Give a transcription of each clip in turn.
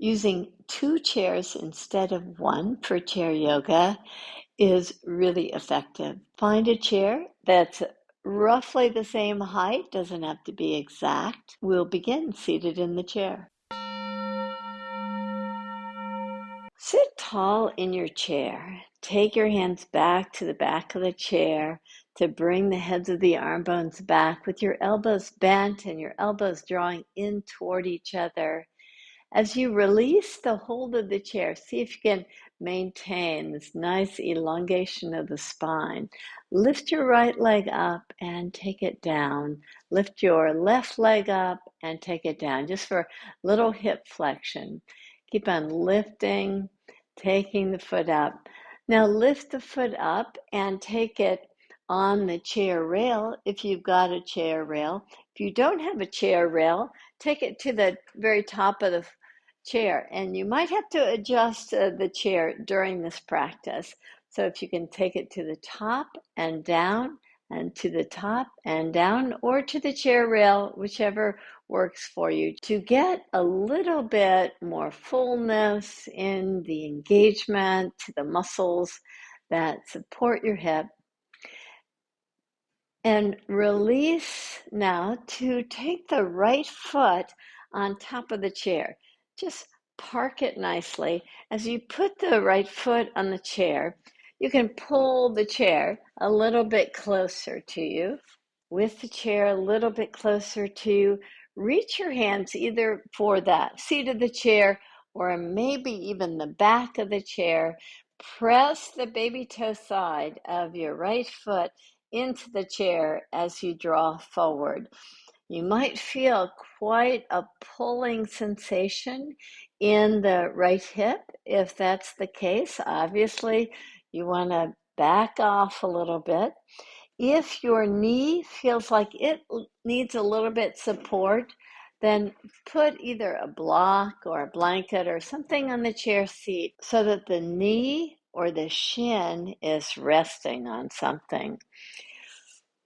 Using 2 chairs instead of 1 for chair yoga is really effective. Find a chair that's roughly the same height, doesn't have to be exact. We'll begin seated in the chair. Sit tall in your chair. Take your hands back to the back of the chair to bring the heads of the arm bones back with your elbows bent and your elbows drawing in toward each other. As you release the hold of the chair, see if you can maintain this nice elongation of the spine. Lift your right leg up and take it down. Lift your left leg up and take it down, just for a little hip flexion. Keep on lifting, taking the foot up. Now lift the foot up and take it on the chair rail if you've got a chair rail. If you don't have a chair rail, take it to the very top of the chair, and you might have to adjust the chair during this practice. So if you can take it to the top and down, and to the top and down, or to the chair rail, whichever works for you, to get a little bit more fullness in the engagement to the muscles that support your hip. And release now to take the right foot on top of the chair. Just park it nicely. As you put the right foot on the chair, you can pull the chair a little bit closer to you. With the chair a little bit closer to you, reach your hands either for that seat of the chair or maybe even the back of the chair. Press the baby toe side of your right foot into the chair as you draw forward. You might feel quite a pulling sensation in the right hip. If that's the case, obviously you want to back off a little bit. If your knee feels like it needs a little bit support, then put either a block or a blanket or something on the chair seat so that the knee or the shin is resting on something.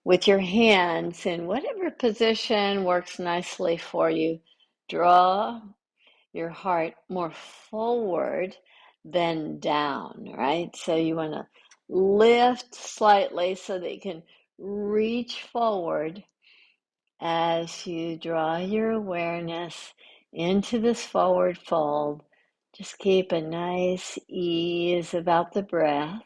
With your hands in whatever position works nicely for you, draw your heart more forward than down, right? So you want to lift slightly so that you can reach forward as you draw your awareness into this forward fold. Just keep a nice ease about the breath.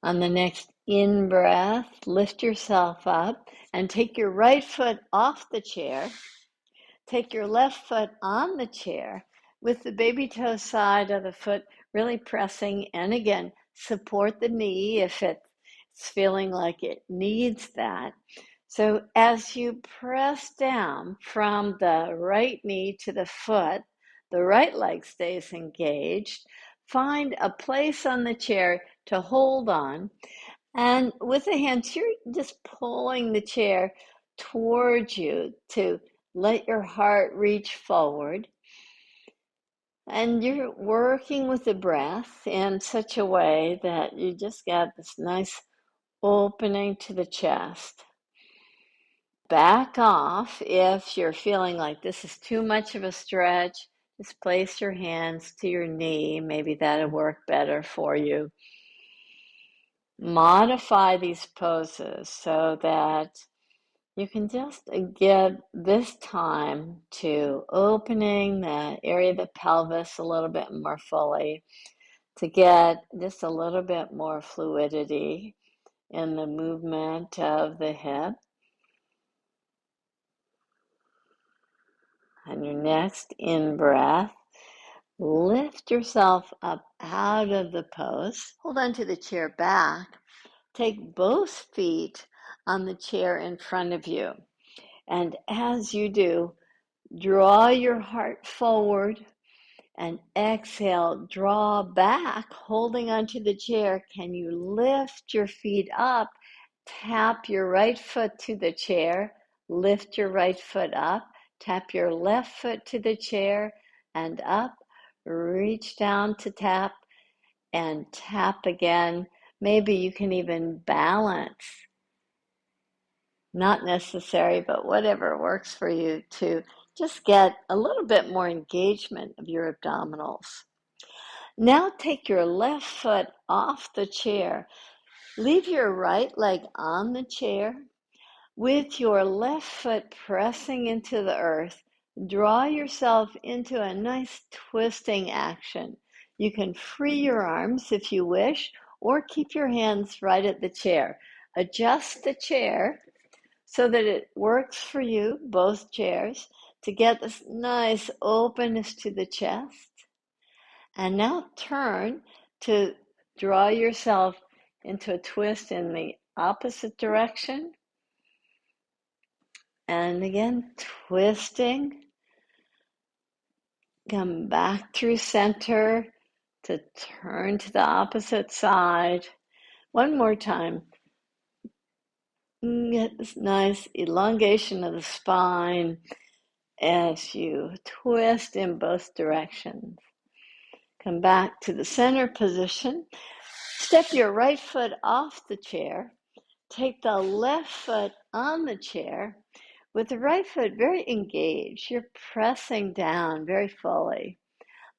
On the next in-breath, lift yourself up and take your right foot off the chair. Take your left foot on the chair with the baby toe side of the foot really pressing, and again, support the knee if it's feeling like it needs that. So as you press down from the right knee to the foot, the right leg stays engaged. Find a place on the chair to hold on. And with the hands, you're just pulling the chair towards you to let your heart reach forward. And you're working with the breath in such a way that you just got this nice opening to the chest. Back off if you're feeling like this is too much of a stretch. Just place your hands to your knee. Maybe that'll work better for you. Modify these poses so that you can just get this time to opening the area of the pelvis a little bit more fully, to get just a little bit more fluidity in the movement of the hip. And your next in-breath, lift yourself up out of the pose. Hold on to the chair back. Take both feet on the chair in front of you. And as you do, draw your heart forward and exhale, draw back, holding onto the chair. Can you lift your feet up? Tap your right foot to the chair, lift your right foot up, tap your left foot to the chair and up, reach down to tap and tap again. Maybe you can even balance. Not necessary, but whatever works for you to Just get a little bit more engagement of your abdominals. Now take your left foot off the chair. Leave your right leg on the chair. With your left foot pressing into the earth, draw yourself into a nice twisting action. You can free your arms if you wish, or keep your hands right at the chair. Adjust the chair so that it works for you, both chairs, to get this nice openness to the chest. And now turn to draw yourself into a twist in the opposite direction. And again, twisting. Come back through center to turn to the opposite side. One more time. Get this nice elongation of the spine as you twist in both directions. Come back to the center position. Step your right foot off the chair. Take the left foot on the chair. With the right foot very engaged, you're pressing down very fully.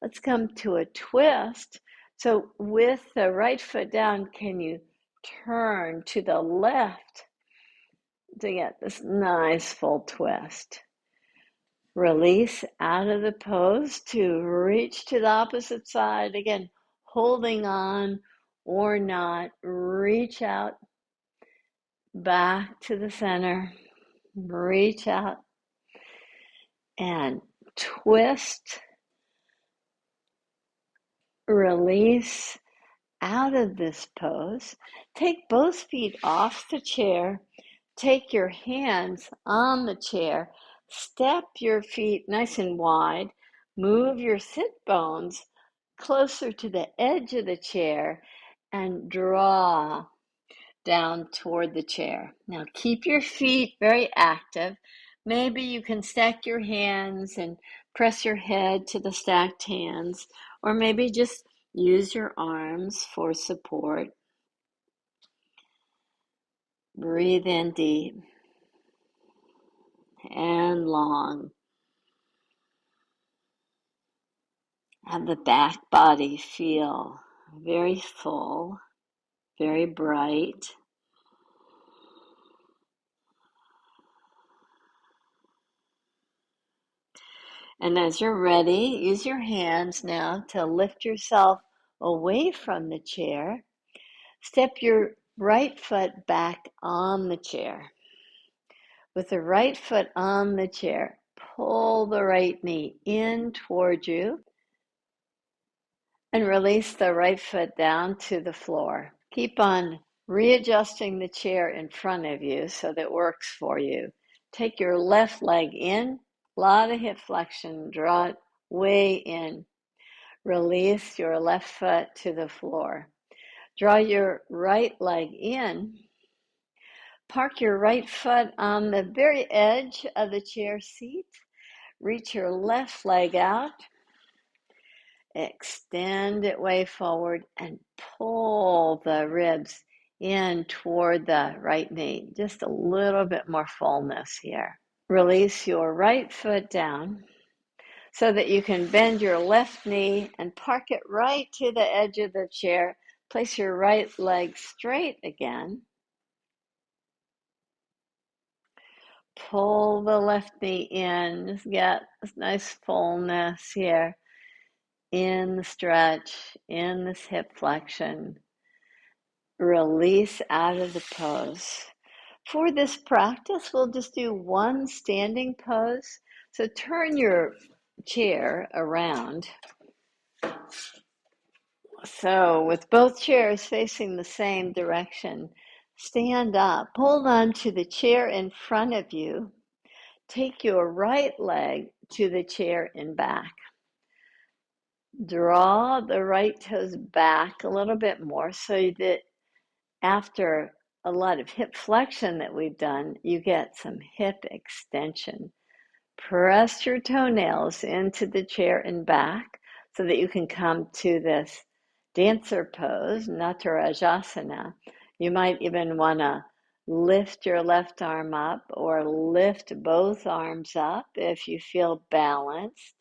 Let's come to a twist. So with the right foot down, can you turn to the left to get this nice full twist? Release out of the pose to reach to the opposite side. Again, holding on or not. Reach out back to the center. Reach out and twist. Release out of this pose. Take both feet off the chair. Take your hands on the chair. Step your feet nice and wide. Move your sit bones closer to the edge of the chair and draw down toward the chair. Now keep your feet very active. Maybe you can stack your hands and press your head to the stacked hands, or maybe just use your arms for support. Breathe in deep and long. Have the back body feel very full, very bright. And as you're ready, use your hands now to lift yourself away from the chair. Step your right foot back on the chair. With the right foot on the chair, pull the right knee in toward you and release the right foot down to the floor. Keep on readjusting the chair in front of you so that it works for you. Take your left leg in, a lot of hip flexion, draw it way in. Release your left foot to the floor. Draw your right leg in. Park your right foot on the very edge of the chair seat. Reach your left leg out. Extend it way forward and pull the ribs in toward the right knee. Just a little bit more fullness here. Release your right foot down so that you can bend your left knee and park it right to the edge of the chair. Place your right leg straight again. Pull the left knee in. Just get this nice fullness here in the stretch, in this hip flexion. Release out of the pose. For this practice, we'll just do one standing pose. So turn your chair around. So with both chairs facing the same direction, stand up, hold on to the chair in front of you. Take your right leg to the chair and back. Draw the right toes back a little bit more so that after a lot of hip flexion that we've done, you get some hip extension. Press your toenails into the chair and back so that you can come to this dancer pose, Natarajasana. You might even want to Lift your left arm up or lift both arms up if you feel balanced.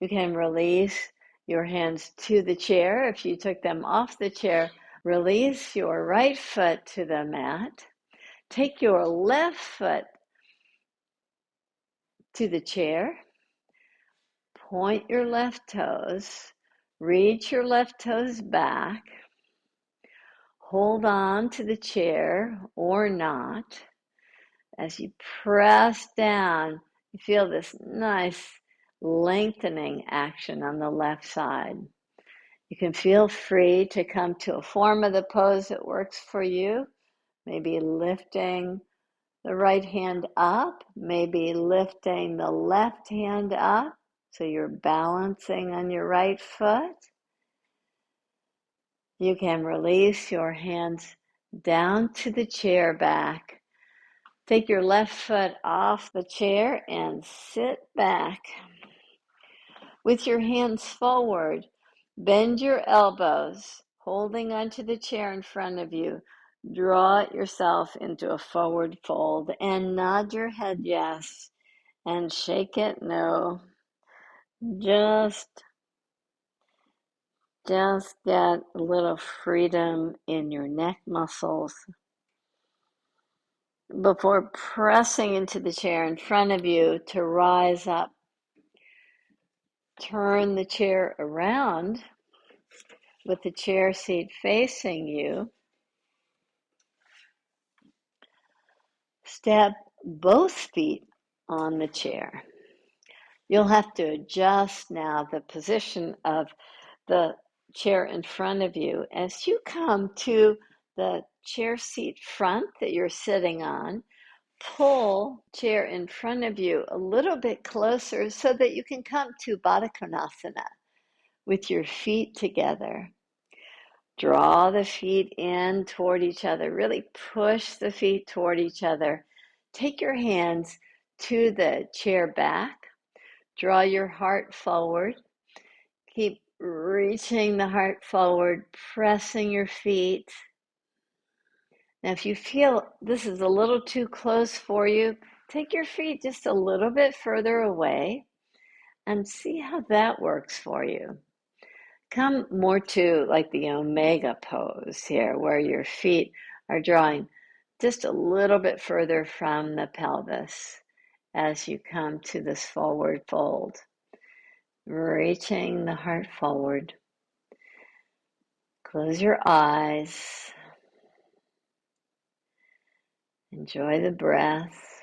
You can release your hands to the chair. If you took them off the chair, release your right foot to the mat. Take your left foot to the chair. Point your left toes. Reach your left toes back. Hold on to the chair or not. As you press down, you feel this nice lengthening action on the left side. You can feel free to come to a form of the pose that works for you. Maybe lifting the right hand up, maybe lifting the left hand up so you're balancing on your right foot. You can release your hands down to the chair back. Take your left foot off the chair and sit back. With your hands forward, bend your elbows, holding onto the chair in front of you. Draw yourself into a forward fold and nod your head yes and shake it no. Just get a little freedom in your neck muscles before pressing into the chair in front of you to rise up. Turn the chair around with the chair seat facing you. Step both feet on the chair. You'll have to adjust now the position of the chair in front of you as you come to the chair seat front that you're sitting on. Pull chair in front of you a little bit closer so that you can come to Baddha konasana with your feet together. Draw the feet in toward each other. Really push the feet toward each other. Take your hands to the chair back. Draw your heart forward. Keep reaching the heart forward, pressing your feet. Now, if you feel this is a little too close for you, take your feet just a little bit further away and see how that works for you. Come more to like the Omega pose here, where your feet are drawing just a little bit further from the pelvis as you come to this forward fold. Reaching the heart forward. Close your eyes. Enjoy the breath.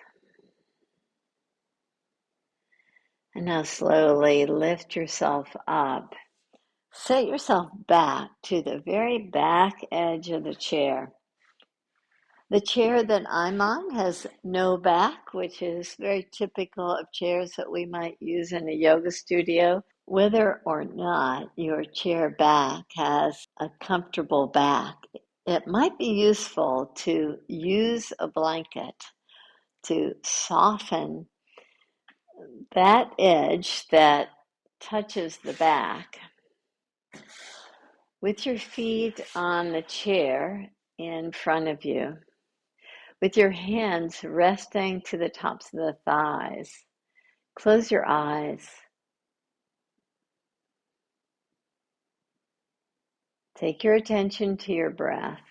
And now slowly lift yourself up. Set yourself back to the very back edge of the chair. The chair that I'm on has no back, which is very typical of chairs that we might use in a yoga studio. Whether or not your chair back has a comfortable back, it might be useful to use a blanket to soften that edge that touches the back. With your feet on the chair in front of you, with your hands resting to the tops of the thighs, close your eyes. Take your attention to your breath.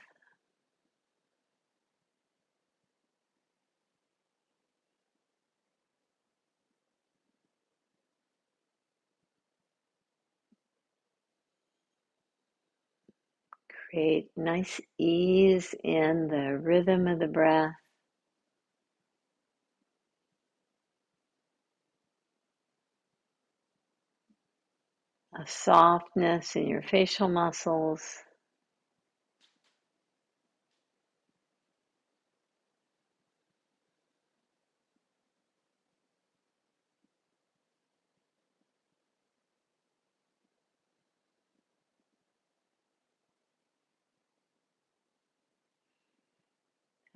Create nice ease in the rhythm of the breath. A softness in your facial muscles.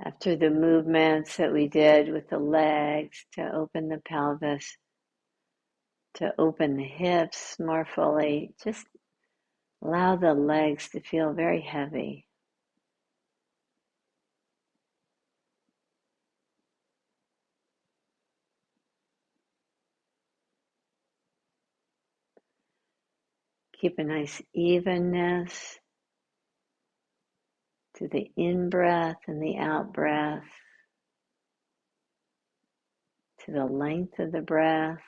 After the movements that we did with the legs to open the pelvis, to open the hips more fully, just allow the legs to feel very heavy. Keep a nice evenness to the in-breath and the out-breath, to the length of the breath,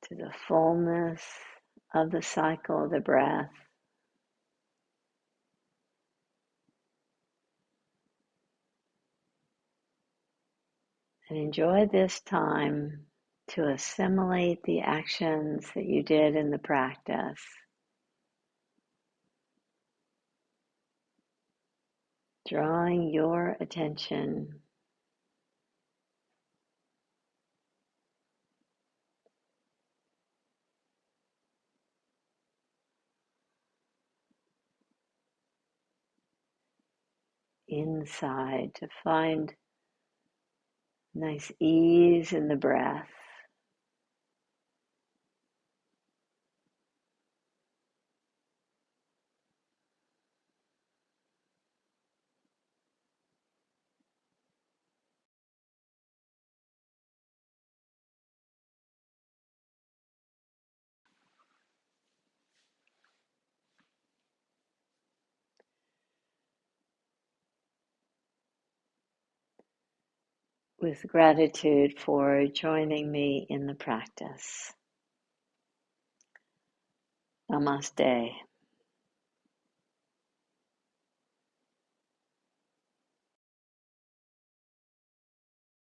to the fullness of the cycle of the breath. And enjoy this time to assimilate the actions that you did in the practice. Drawing your attention inside to find nice ease in the breath. With gratitude for joining me in the practice. Namaste.